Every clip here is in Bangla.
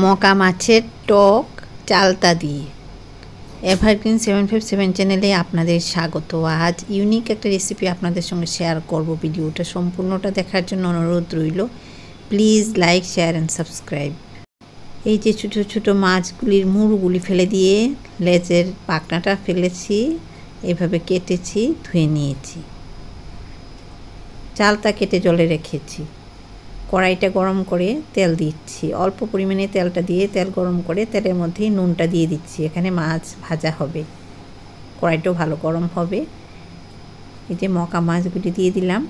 মকা মাছের টক চালতা দিয়ে। এভারগ্রিন 757 চ্যানেলে আপনাদের স্বাগত। আজ ইউনিক একটা রেসিপি আপনাদের সঙ্গে শেয়ার করব। ভিডিওটা সম্পূর্ণটা দেখার জন্য অনুরোধ রইল। Please like, share and subscribe. এই যে ছোটো ছোটো মাছগুলির মুড়গুলি ফেলে দিয়ে লেজের পাখনাটা ফেলেছি, এভাবে কেটেছি, ধুয়ে নিয়েছি। চালতা কেটে জলে রেখেছি। কড়াইটা গরম করে তেল দিচ্ছি, অল্প পরিমাণে তেলটা দিয়ে তেল গরম করে তেলের মধ্যেই নুনটা দিয়ে দিচ্ছি। এখানে মাছ ভাজা হবে, কড়াইটাও ভালো গরম হবে। এই যে মকা মাছগুলি দিয়ে দিলাম,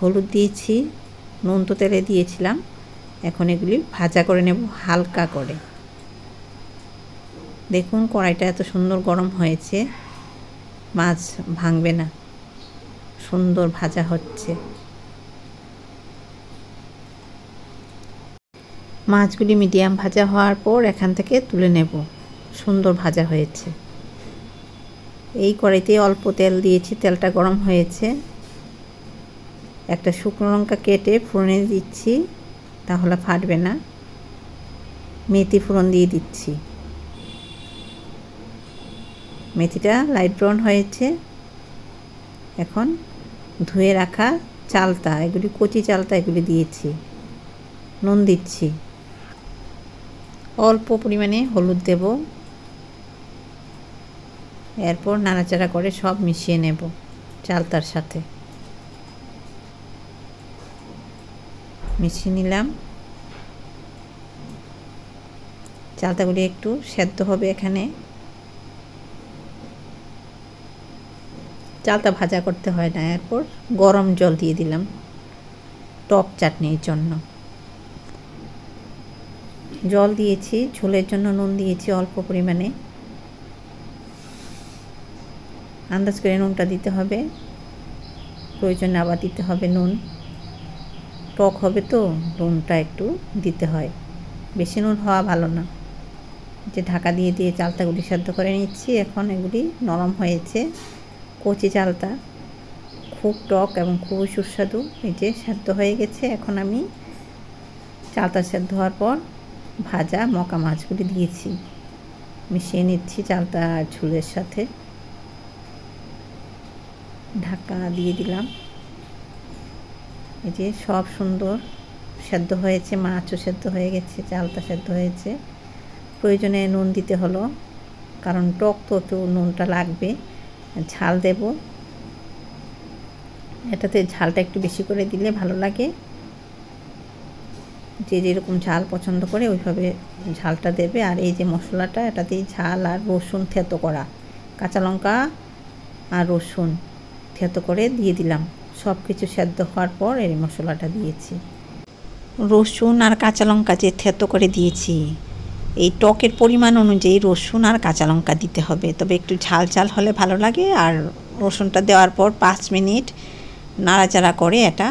হলুদ দিয়েছি, নুন তো তেলে দিয়েছিলাম। এখন এগুলি ভাজা করে নেব হালকা করে। দেখুন কড়াইটা এত সুন্দর গরম হয়েছে, মাছ ভাঙবে না, সুন্দর ভাজা হচ্ছে। মাছগুলি মিডিয়াম ভাজা হওয়ার পর এখান থেকে তুলে নেব। সুন্দর ভাজা হয়েছে। এই কড়াইতে অল্প তেল দিয়েছি, তেলটা গরম হয়েছে। একটা শুকনো লঙ্কা কেটে ফোড়নে দিচ্ছি, তাহলে ফাটবে না। মেথি ফোড়ন দিয়ে দিচ্ছি। মেথিটা লাইট ব্রাউন হয়েছে। এখন ধুয়ে রাখা চালতা, এগুলি কচি চালতা, এগুলি দিয়েছি। নুন দিচ্ছি, অল্প পরিমাণে হলুদ দেব। এরপর নাড়াচাড়া করে সব মিশিয়ে নেব চালতার সাথে। মিশিয়ে নিলাম। চালতাগুলি একটু সেদ্ধ হবে এখানে। চালতা ভাজা করতে হয় না। এরপর গরম জল দিয়ে দিলাম টক চাটনির জন্য। জল দিয়েছি, ঝোলের জন্য নুন দিয়েছি অল্প পরিমাণে। আন্দাজ করে নুনটা দিতে হবে, প্রয়োজনে আবার দিতে হবে নুন। টক হবে তো নুনটা একটু দিতে হয়, বেশি নুন হওয়া ভালো না। যে ঢাকা দিয়ে দিয়ে চালতাগুলি সেদ্ধ করে নিচ্ছি। এখন এগুলি নরম হয়েছে। কচি চালতা, খুব টক এবং খুবই সুস্বাদু। এই যে সেদ্ধ হয়ে গেছে। এখন আমি চালতা সেদ্ধ হওয়ার পর ভাজা মকা মাছগুলি দিয়েছি, মিশিয়ে নিচ্ছি চালতা ঝোলের সাথে। ঢাকা দিয়ে দিলাম। এই যে সব সুন্দর সেদ্ধ হয়েছে, মাছও সেদ্ধ হয়ে গেছে, চালতা সেদ্ধ হয়েছে। প্রয়োজনে নুন দিতে হলো, কারণ টক তো একটু নুনটা লাগবে। ঝাল দেব, এটাতে ঝালটা একটু বেশি করে দিলে ভালো লাগে। যে যেরকম ঝাল পছন্দ করে ওইভাবে ঝালটা দেবে। আর এই যে মশলাটা, এটাতেই ঝাল আর রসুন থেতো করা, কাঁচা লঙ্কা আর রসুন থেতো করে দিয়ে দিলাম। সব কিছু সেদ্ধ হওয়ার পর এই মশলাটা দিয়েছি। রসুন আর কাঁচা লঙ্কা যে থেতো করে দিয়েছি, এই টকের পরিমাণ অনুযায়ী রসুন আর কাঁচা লঙ্কা দিতে হবে, তবে একটু ঝাল ঝাল হলে ভালো লাগে। আর রসুনটা দেওয়ার পর 5 মিনিট নাড়াচাড়া করে এটা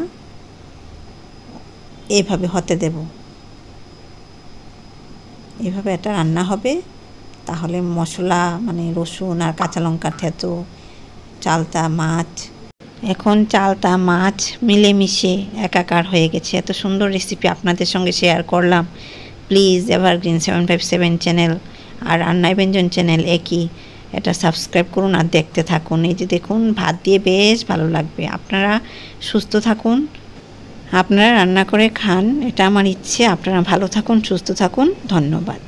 এভাবে হতে দেব। এভাবে এটা রান্না হবে। তাহলে মশলা মানে রসুন আর কাঁচা লঙ্কা থেতো, চালতা মাছ, এখন চালতা মাছ মিলেমিশে একাকার হয়ে গেছে। এত সুন্দর রেসিপি আপনাদের সঙ্গে শেয়ার করলাম। প্লিজ এভারগ্রিন 757 চ্যানেল আর রান্নায় ব্যঞ্জন চ্যানেল একই, এটা সাবস্ক্রাইব করুন আর দেখতে থাকুন। এই যে দেখুন, ভাত দিয়ে বেশ ভালো লাগবে। আপনারা সুস্থ থাকুন, আপনারা রান্না করে খান, এটা আমার ইচ্ছে। আপনারা ভালো থাকুন, সুস্থ থাকুন। ধন্যবাদ।